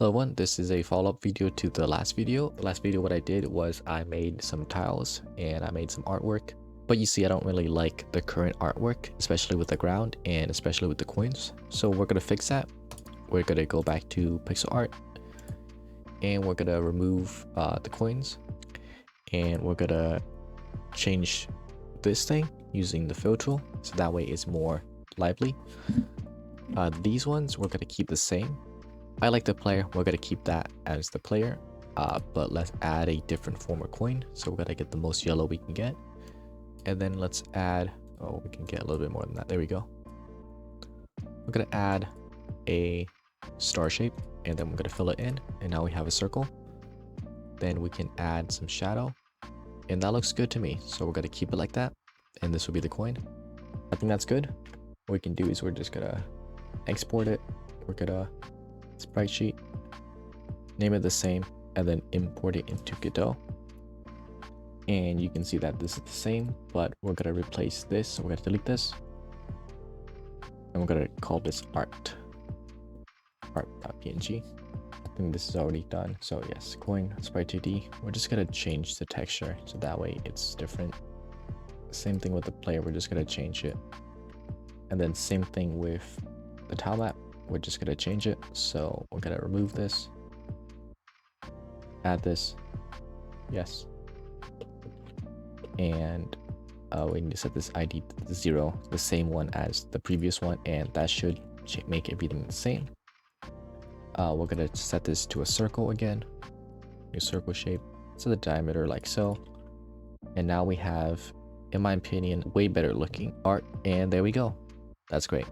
Hello everyone, this is a follow-up video to the last video. The last video what I did was I made some tiles and I made some artwork. But you see I don't really like the current artwork, especially with the ground and especially with the coins. So we're going to fix that. We're going to go back to pixel art and we're going to remove the coins. And we're going to change this thing using the fill tool so that way it's more lively. These ones we're going to keep the same. I like the player, we're going to keep that as the player, but let's add a different form of coin. So we're going to get the most yellow we can get. And then let's add, oh, we can get a little bit more than that. There we go. We're going to add a star shape and then we're going to fill it in. And now we have a circle. Then we can add some shadow and that looks good to me. So we're going to keep it like that. And this will be the coin. I think that's good. What we can do is we're just going to export it. We're going to sprite sheet, name it the same, and then import it into Godot. And you can see that this is the same, but we're going to replace this. So we're going to delete this. And we're going to call this art.png. I think this is already done. So yes, coin sprite 2D. We're just going to change the texture so that way it's different. Same thing with the player, we're just going to change it. And then same thing with the tile map. We're just going to change it. So we're going to remove this, add this, yes. And we need to set this ID to 0, the same one as the previous one, and that should make everything the same. We're going to set this to a circle again, new circle shape, so the diameter like so. And now we have, in my opinion, way better looking art, and there we go. That's great.